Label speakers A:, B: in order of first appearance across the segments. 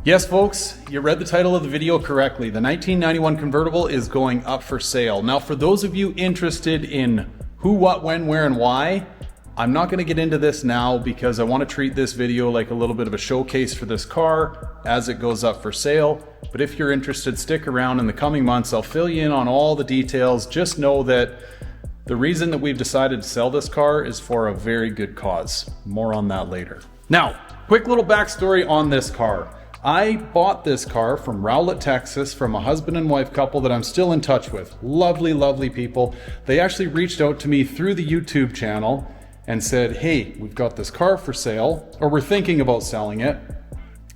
A: Yes, folks, you read the title of the video correctly. The 1991 convertible is going up for sale. Now, for those of you interested in who, what, when, where, and why, I'm not going to get into this now because I want to treat this video like a little bit of a showcase for this car as it goes up for sale. But if you're interested, stick around in the coming months. I'll fill you in on all the details. Just know that the reason that we've decided to sell this car is for a very good cause. More on that later. Now, quick little backstory on this car. I bought this car from Rowlett, Texas from a husband and wife couple that I'm still in touch with. Lovely, lovely people. They actually reached out to me through the YouTube channel and said, hey, we've got this car for sale, or we're thinking about selling it.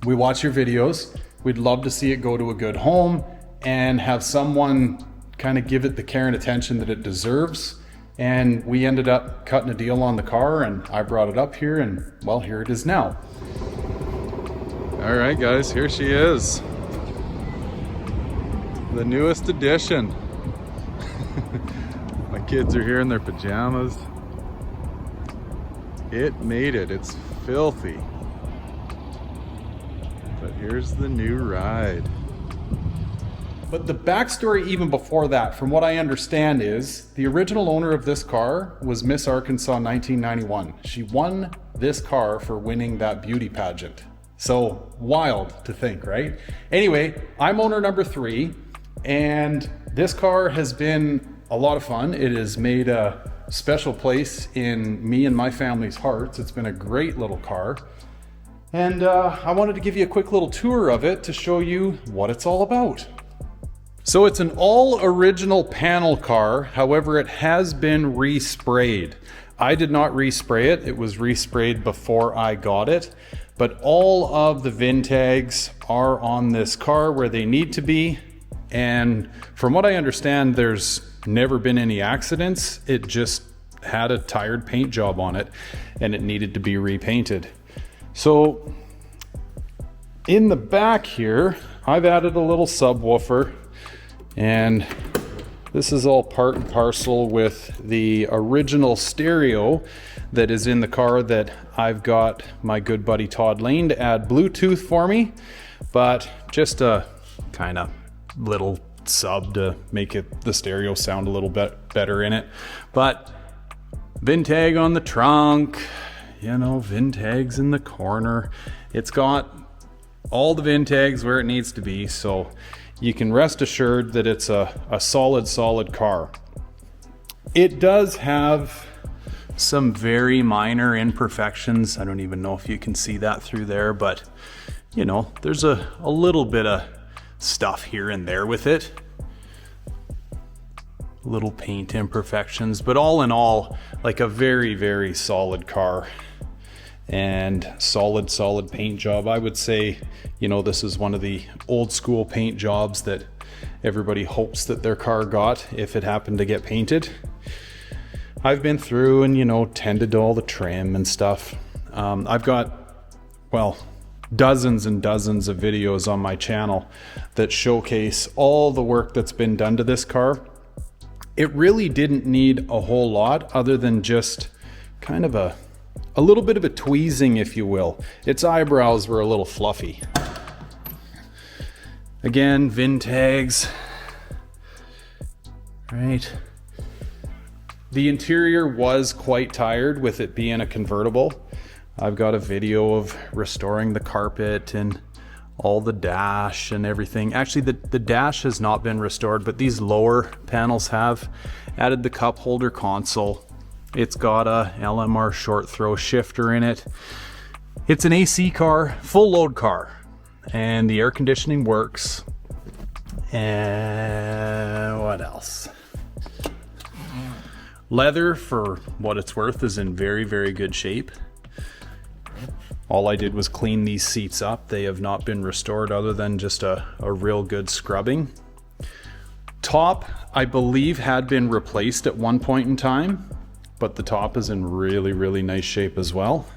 A: We watch your videos. We'd love to see it go to a good home and have someone kind of give it the care and attention that it deserves. And we ended up cutting a deal on the car, and I brought it up here, and well, here it is now.
B: All right, guys, here she is. The newest edition. My kids are here in their pajamas. It made it. It's filthy. But here's the new ride.
A: But the backstory even before that, from what I understand, is the original owner of this car was Miss Arkansas 1991. She won this car for winning that beauty pageant. So wild to think, right? Anyway, I'm owner number 3, and this car has been a lot of fun. It has made a special place in me and my family's hearts. It's been a great little car. And I wanted to give you a quick little tour of it to show you what it's all about. So it's an all original panel car. However, it has been resprayed. I did not respray it. It was resprayed before I got it. But all of the VIN tags are on this car where they need to be. And from what I understand, there's never been any accidents. It just had a tired paint job on it and it needed to be repainted. So in the back here, I've added a little subwoofer, and this is all part and parcel with the original stereo that is in the car that I've got my good buddy Todd Lane to add Bluetooth for me, but just a kind of little sub to make it the stereo sound a little bit better in it. But VIN tag on the trunk, you know, VIN tags in the corner. It's got all the VIN tags where it needs to be, so you can rest assured that it's a solid car. It does have some very minor imperfections. I don't even know if you can see that through there, but you know, there's a little bit of stuff here and there with it. Little paint imperfections, but all in all, like a very, very solid car. And solid paint job. I would say, you know, this is one of the old school paint jobs that everybody hopes that their car got if it happened to get painted. I've been through and, you know, tended to all the trim and stuff. I've got, well, dozens and dozens of videos on my channel that showcase all the work that's been done to this car. It really didn't need a whole lot other than just kind of a little bit of a tweezing, if you will. Its eyebrows were a little fluffy. Again, VIN tags. Right. The interior was quite tired with it being a convertible. I've got a video of restoring the carpet and all the dash and everything. Actually, the dash has not been restored, but these lower panels have. Added the cup holder console. It's got a LMR short throw shifter in it. It's an AC car, full load car, and the air conditioning works. And what else? Leather, for what it's worth, is in very, very good shape. All I did was clean these seats up. They have not been restored other than just a real good scrubbing. Top, I believe, had been replaced at one point in time, but the top is in really, really nice shape as well.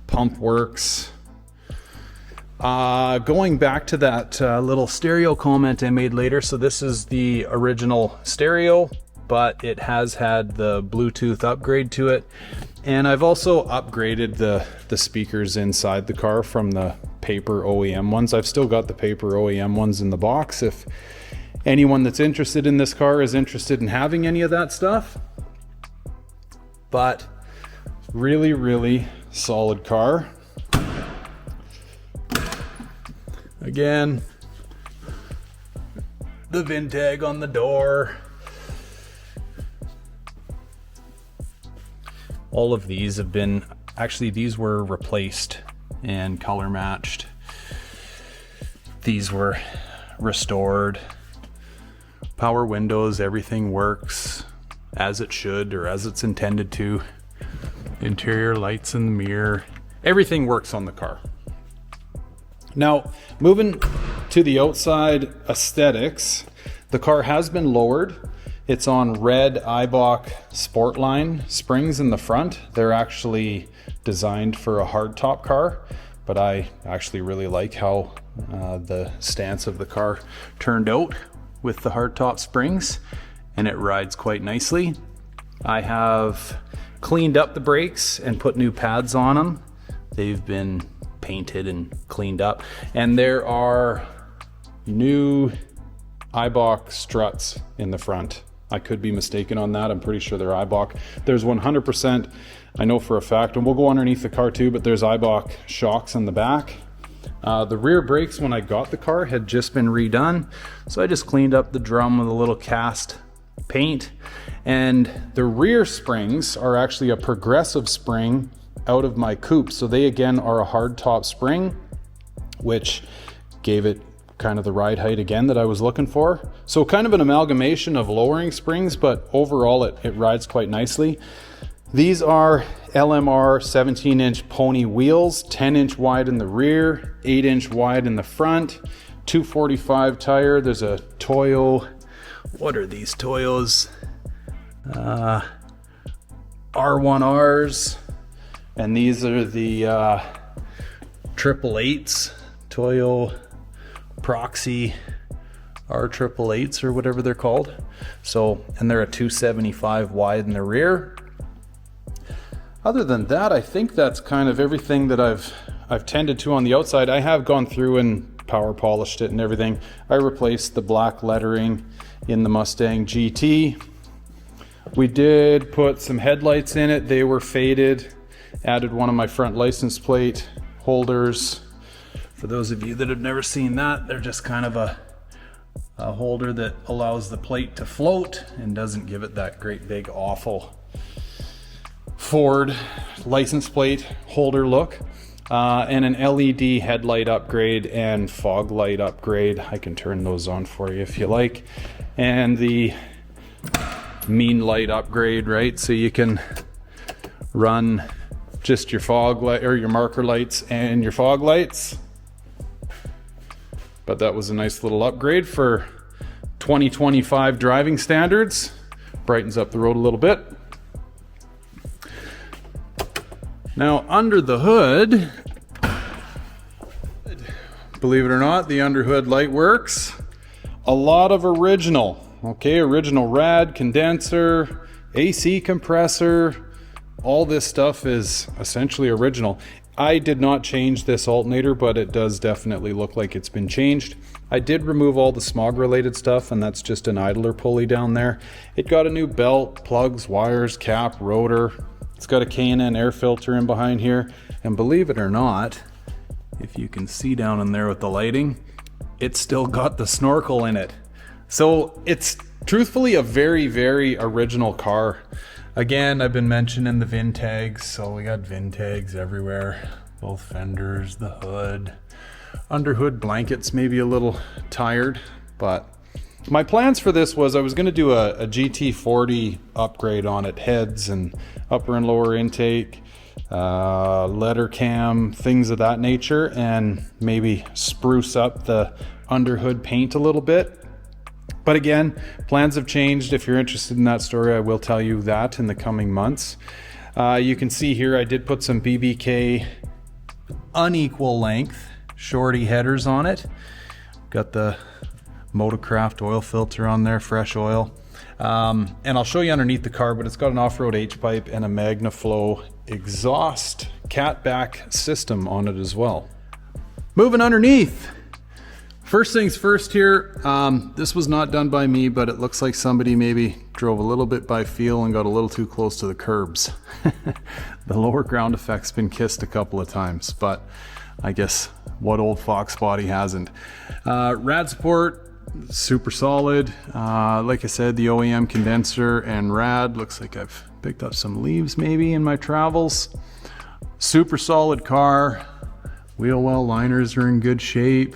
A: Pump works. Going back to that little stereo comment I made later, so this is the original stereo, but it has had the Bluetooth upgrade to it. And I've also upgraded the speakers inside the car from the paper OEM ones. I've still got the paper OEM ones in the box if anyone that's interested in this car is interested in having any of that stuff. But really, really solid car. Again, the VIN tag on the door. All of these have been, actually these were replaced and color matched. These were restored. Power windows, everything works as it should or as it's intended to. Interior lights in the mirror, everything works on the car. Now, moving to the outside aesthetics, the car has been lowered. It's on red Eibach Sportline springs in the front. They're actually designed for a hardtop car, but I actually really like how the stance of the car turned out with the hardtop springs, and it rides quite nicely. I have cleaned up the brakes and put new pads on them. They've been painted and cleaned up, and there are new Eibach struts in the front. I could be mistaken on that. I'm pretty sure they're Eibach. There's 100%, I know for a fact, and we'll go underneath the car too, but there's Eibach shocks in the back. The rear brakes when I got the car had just been redone, so I just cleaned up the drum with a little cast paint. And the rear springs are actually a progressive spring out of my coupe, so they again are a hard top spring, which gave it kind of the ride height again that I was looking for. So kind of an amalgamation of lowering springs, but overall it rides quite nicely. These are LMR 17-inch pony wheels, 10-inch wide in the rear, 8-inch wide in the front, 245 tire. There's a Toyo, what are these Toyos? R1Rs, and these are the 888s, Toyo Proxy R888s or whatever they're called. So, and they're a 275 wide in the rear. Other than that, I think that's kind of everything that I've tended to on the outside. I have gone through and power polished it and everything. I replaced the black lettering in the Mustang GT. We did put some headlights in it. They were faded. Added one of my front license plate holders. For those of you that have never seen that, they're just kind of a holder that allows the plate to float and doesn't give it that great big awful Ford license plate holder look. And an LED headlight upgrade and fog light upgrade. I can turn those on for you if you like. And the mean light upgrade, right? So you can run just your fog light or your marker lights and your fog lights. But that was a nice little upgrade for 2025 driving standards. Brightens up the road a little bit. Now under the hood, believe it or not, the underhood light works. A lot of original, okay, original rad, condenser, AC compressor, all this stuff is essentially original. I did not change this alternator, but it does definitely look like it's been changed. I did remove all the smog related stuff, and that's just an idler pulley down there. It got a new belt, plugs, wires, cap, rotor. It's got a K&N air filter in behind here, and believe it or not, if you can see down in there with the lighting, it's still got the snorkel in it. So it's truthfully a very, very original car. Again, I've been mentioning the VIN tags, so we got VIN tags everywhere. Both fenders, the hood. Under hood blankets maybe a little tired, but my plans for this was I was going to do a GT40 upgrade on it, heads and upper and lower intake, letter cam, things of that nature, and maybe spruce up the underhood paint a little bit. But again, plans have changed. If you're interested in that story, I will tell you that in the coming months. You can see here I did put some BBK unequal length shorty headers on it. Got the Motorcraft oil filter on there, fresh oil. And I'll show you underneath the car, but it's got an off-road H-pipe and a MagnaFlow exhaust catback system on it as well. Moving underneath. First things first here, this was not done by me, but it looks like somebody maybe drove a little bit by feel and got a little too close to the curbs. The lower ground effect's been kissed a couple of times, but I guess what old Foxbody hasn't. Rad support, super solid. Like I said, the OEM condenser and rad, looks like I've picked up some leaves maybe in my travels. Super solid car. Wheel well liners are in good shape.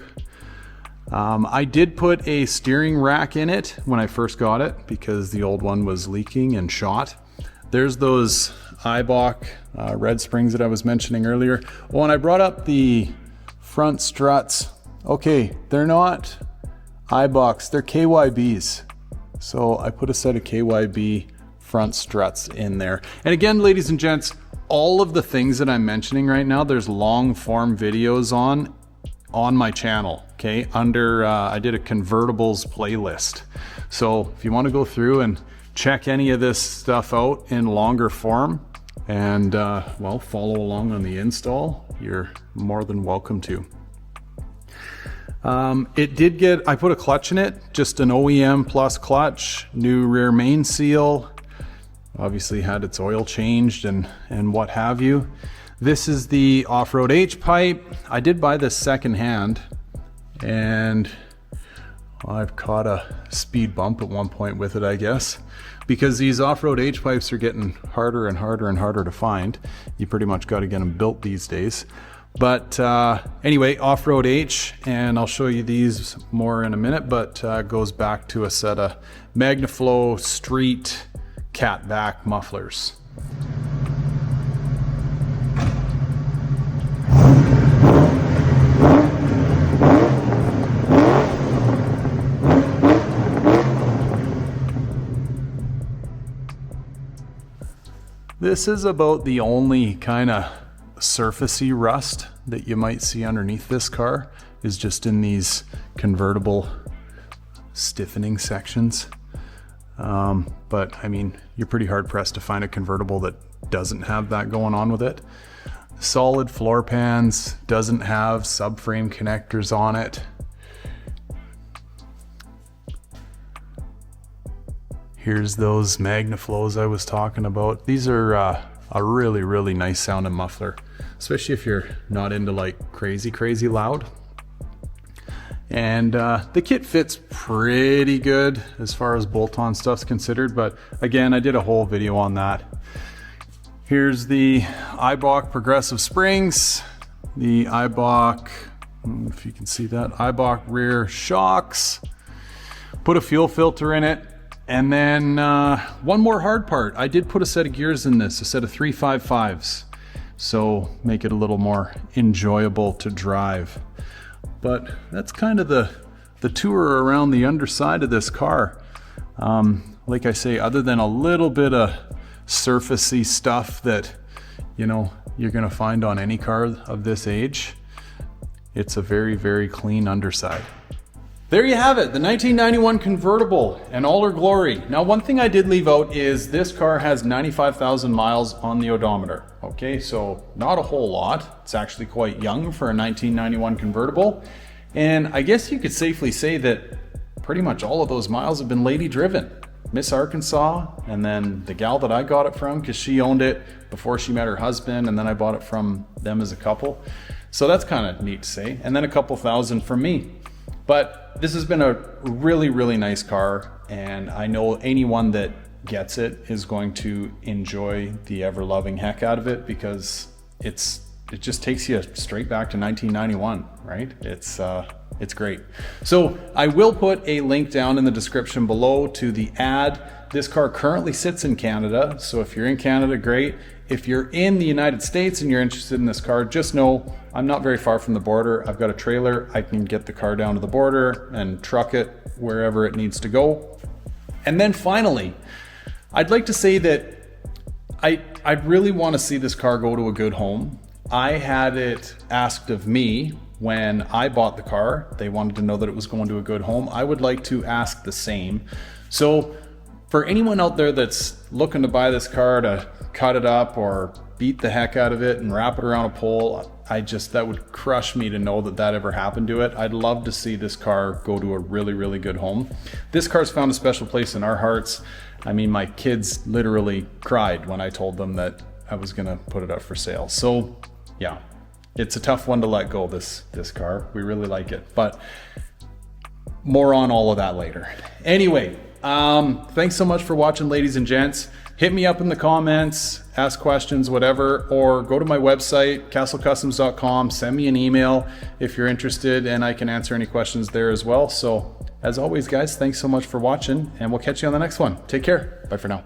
A: I did put a steering rack in it when I first got it because the old one was leaking and shot. There's those Eibach red springs that I was mentioning earlier. Well, when I brought up the front struts, okay, they're not Eibachs, they're KYBs. So I put a set of KYB front struts in there. And again, ladies and gents, all of the things that I'm mentioning right now, there's long form videos on my channel, okay? Under, I did a convertibles playlist. So if you want to go through and check any of this stuff out in longer form and, well, follow along on the install, you're more than welcome to. It did get, I put a clutch in it, just an OEM plus clutch, new rear main seal, obviously had its oil changed and what have you. This is the off-road H-pipe. I did buy this secondhand and I've caught a speed bump at one point with it, I guess, because these off-road H-pipes are getting harder and harder and harder to find. You pretty much got to get them built these days. But anyway, off-road H, and I'll show you these more in a minute, but goes back to a set of MagnaFlow street catback mufflers. This is about the only kind of surfacey rust that you might see underneath this car, is just in these convertible stiffening sections. But I mean, you're pretty hard pressed to find a convertible that doesn't have that going on with it. Solid floor pans, doesn't have subframe connectors on it. Here's those MagnaFlows I was talking about. These are a really, really nice sounding muffler, especially if you're not into like crazy loud. And the kit fits pretty good as far as bolt-on stuff's considered, but again, I did a whole video on that. Here's the Eibach progressive springs, the Eibach, if you can see that, Eibach rear shocks, put a fuel filter in it. And then one more hard part. I did put a set of gears in this, a set of 355s. So make it a little more enjoyable to drive. But that's kind of the tour around the underside of this car. Like I say, other than a little bit of surfacey stuff that, you know, you're gonna find on any car of this age, it's a very, very clean underside. There you have it, the 1991 convertible in all her glory. Now, one thing I did leave out is this car has 95,000 miles on the odometer. Okay, so not a whole lot. It's actually quite young for a 1991 convertible. And I guess you could safely say that pretty much all of those miles have been lady driven. Miss Arkansas, and then the gal that I got it from, because she owned it before she met her husband, and then I bought it from them as a couple. So that's kind of neat to say. And then a couple thousand from me. But this has been a really, really nice car, and I know anyone that gets it is going to enjoy the ever-loving heck out of it, because it just takes you straight back to 1991, right? It's great. So I will put a link down in the description below to the ad. This car currently sits in Canada, so if you're in Canada, great. If you're in the United States and you're interested in this car, just know I'm not very far from the border. I've got a trailer. I can get the car down to the border and truck it wherever it needs to go. And then finally, I'd like to say that I'd really want to see this car go to a good home. I had it asked of me when I bought the car. They wanted to know that it was going to a good home. I would like to ask the same. So for anyone out there that's looking to buy this car to cut it up or beat the heck out of it and wrap it around a pole. That would crush me to know that ever happened to it. I'd love to see this car go to a really, really good home. This car's found a special place in our hearts. I mean, my kids literally cried when I told them that I was gonna put it up for sale. So yeah, it's a tough one to let go, this car. We really like it, but more on all of that later. Anyway, thanks so much for watching, ladies and gents. Hit me up in the comments, ask questions, whatever, or go to my website, castlecustoms.com, send me an email if you're interested, and I can answer any questions there as well. So as always, guys, thanks so much for watching, and we'll catch you on the next one. Take care. Bye for now.